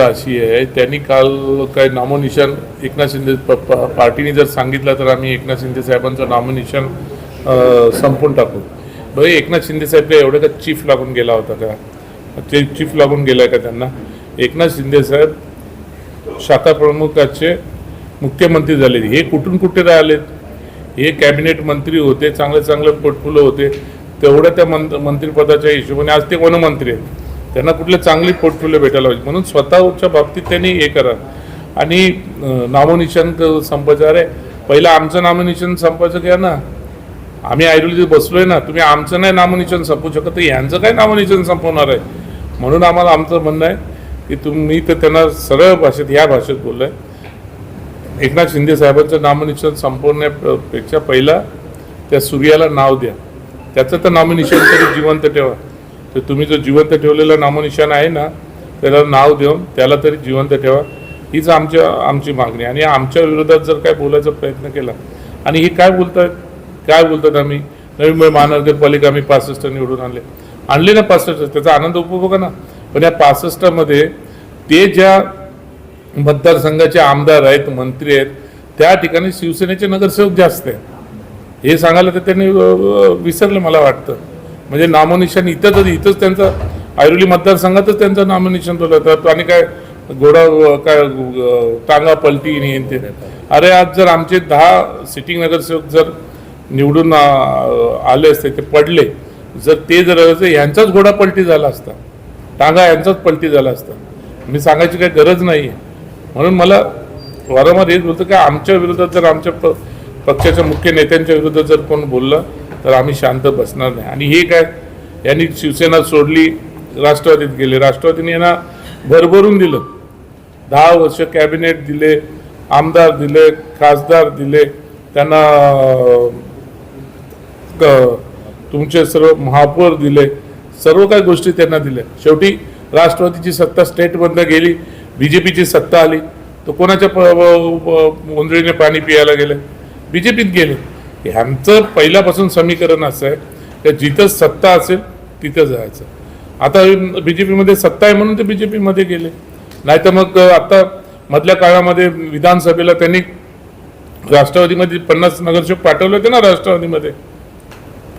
भूमिका अशी आहे, त्यांनी काल काय नामोनिशान एकनाथ शिंदे पार्टीने जर सांगितलं तर आम्ही एकनाथ शिंदे साहेबांचं नामोनिशान संपवून टाकू. बरं, एकनाथ शिंदे साहेबला एवढं का चीफ लागून गेला होता का? ते चीफ लागून गेलाय का त्यांना? एकनाथ शिंदे साहेब शाखा प्रमुखाचे मुख्यमंत्री झाले. हे कुठून कुठे राहिलेत? हे कॅबिनेट मंत्री होते, चांगले चांगले पोर्टफोलिओ होते, तेवढ्या त्या मंत्रिपदाच्या हिशोबाने आज ते वनमंत्री आहेत. त्यांना कुठले चांगली पोर्टफोलिओ भेटायला पाहिजे. म्हणून स्वतःच्या बाबतीत त्यांनी हे करा. आणि नामोनिशान संपायचं, अरे पहिलं आमचं नामोनिशान संपायचं घ्या ना. आम्ही ऐरोलीत बसलोय ना, तुम्ही आमचं नाही नामोनिशान संपवू शकत, तर यांचं काय नामोनिशान संपवणार आहे? म्हणून आम्हाला आमचं म्हणणं आहे की तुम्ही तर त्यांना सरळ भाषेत, ह्या भाषेत बोललाय, एकनाथ शिंदे साहेबांचं नामोनिशान संपवण्यापेक्षा पहिला त्या सूर्याला नाव द्या, त्याचं तर नामोनिशान तरी जिवंत ठेवा. तर तुम्ही जो जिवंत ठेवलेला नामोनिशान आहे ना, त्याला नाव देऊन त्याला तरी जिवंत ठेवा. हीच आमची मागणी. आणि आमच्या विरोधात जर काय बोलायचा प्रयत्न केला, आणि हे काय बोलतात आम्ही नवी मुंबई महानगरपालिका आम्ही 65 निवडून आणले ना, 65, त्याचा आनंद उपभोगा ना. पण या 65मध्ये ते ज्या मतदारसंघाचे आमदार आहेत, मंत्री आहेत, त्या ठिकाणी शिवसेनेचे नगरसेवक जास्त आहे. हे सांगायला तर त्यांनी विसरले मला वाटतं. म्हणजे नामोनिशान इथंच त्यांचा ऐरोली मतदारसंघातच त्यांचं नामोनिशान ठेवलं. आणि काय घोडा काय टांगा पलटी नाही. अरे आज जर आमचे 10 सिटिंग नगरसेवक जर निवडून आले असते, ते पडले, जर ते जर यांचाच घोडा पलटी झाला असता, टांगा यांचाच पलटी झाला असता. मी सांगायची काही गरज नाही आहे. म्हणून मला वारंवार हेच बोलतं की आमच्या विरोधात जर आमच्या पक्षाच्या मुख्य नेत्यांच्या विरोधात जर कोण बोललं तर आम्ही शांत बसणार नाही. आणि हे काय, यांनी शिवसेना सोडली, राष्ट्रवादीत गेले. राष्ट्रवादीने यांना भरभरून दिलं. 10 वर्ष कॅबिनेट दिले, आमदार दिले, खासदार दिले, त्यांना तुमचे सर्व महापौर दिले, सर्व काही गोष्टी त्यांना दिल्या. शेवटी राष्ट्रवादीची सत्ता स्टेटमधनं गेली, बीजेपीची सत्ता आली, तर कोणाच्या ओंजळीने पाणी पियायला गेले? बीजेपीत गेले. ह्यांचं पहिल्यापासून समीकरण असं आहे की जिथं सत्ता असेल तिथं जायचं. आता बीजेपीमध्ये सत्ता आहे म्हणून ते बीजेपीमध्ये गेले. नाही तर मग आता मधल्या काळामध्ये विधानसभेला त्यांनी राष्ट्रवादीमध्ये 50 नगरसेवक पाठवले होते ना.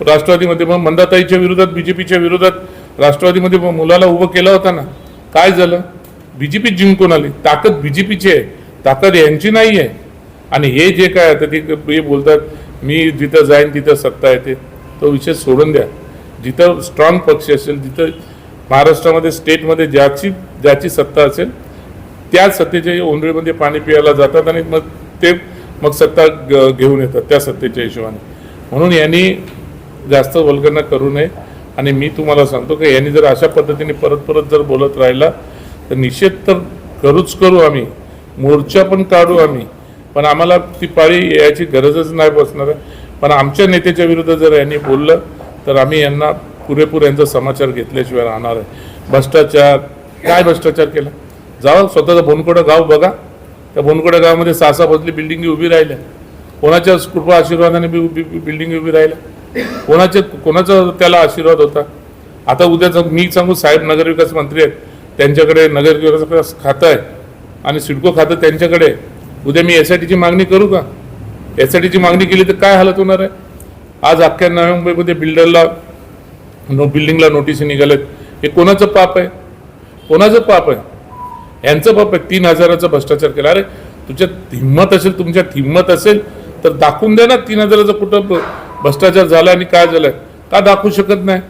राष्ट्रवादीमध्ये मग मंदाताईच्या विरोधात, बीजेपीच्या विरोधात राष्ट्रवादीमध्ये मुलाला उभं केलं होतं ना. काय झालं? बीजेपी जिंकून आली. ताकद बीजेपीची आहे, ताकद यांची नाही आहे. आणि हे जे काय आता ते बोलतात मी जिथं जाईन तिथं सत्ता येते, तो विषय सोडून द्या. जिथं स्ट्रॉंग पक्ष असेल, जिथं महाराष्ट्रामध्ये स्टेटमध्ये ज्याची सत्ता असेल, त्या सत्तेच्या ओंजळीमध्ये पाणी पियायला जातात आणि मग सत्ता घेऊन येतात त्या सत्तेच्या हिशोबाने. म्हणून यांनी जास्त वल्गना करू नये. आणि मी तुम्हाला सांगतो की यांनी जर अशा पद्धतीने परत जर बोलत राहिला तर निषेध तर करू आम्ही, मोर्चा पण काढू आम्ही, पण आम्हाला ती पाळी याची गरजच नाही बसणार आहे. पण आमच्या नेत्याच्या विरुद्ध जर यांनी बोललं तर आम्ही यांना पुरेपूर यांचा समाचार घेतल्याशिवाय राहणार आहे. भ्रष्टाचार, काय भ्रष्टाचार केला? जावा स्वतःचं बोनकोडा गाव बघा. त्या बोनकोडा गावामध्ये 6 बदली बिल्डिंगी उभी राहिल्या. कोणाच्या कृपा आशीर्वादाने बिल्डिंग उभी राहिल्या? कोणाचा त्याला आशीर्वाद होता? आता उद्या मी सांगू, साहेब नगरविकास मंत्री आहेत, त्यांच्याकडे नगरविकास खातं आहे आणि सिडको खातं त्यांच्याकडे. उद्या मी SITची मागणी करू का? SITची मागणी केली तर काय हालत होणार आहे? आज अख्ख्या नवी मुंबईमध्ये बिल्डिंगला नोटीस निघालेत. हे कोणाचं पाप आहे? कोणाचं पाप आहे? यांचं पाप आहे. 3,000चा भ्रष्टाचार केला. अरे तुमच्यात हिंमत असेल तर दाखवून द्या ना 3,000चा कुठं भ्रष्टाचार झाला आणि काय झालंय. का दाखवू शकत नाही?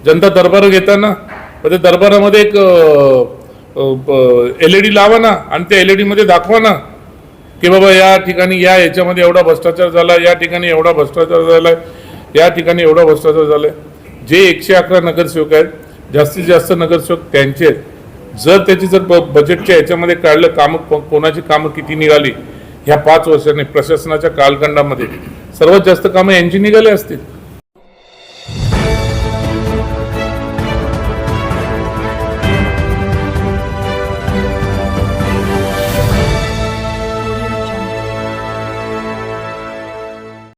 जनता दरबार घेताना त्या दरबारामध्ये एक LED लावा ना आणि त्या LED मध्ये दाखवा ना की बाबा या ठिकाणी याच्यामध्ये एवढा भ्रष्टाचार झाला, या ठिकाणी एवढा भ्रष्टाचार झालाय, या ठिकाणी एवढा भ्रष्टाचार झालाय. जे 111 नगरसेवक आहेत, जास्तीत जास्त नगरसेवक त्यांचे आहेत. जर त्याची बजेटच्या ह्याच्यामध्ये काढलं कोणाची कामं किती निघाली ह्या 5 वर्षांनी प्रशासनाच्या कालखंडामध्ये, सर्वात जास्त कामं यांची निघाली असतील.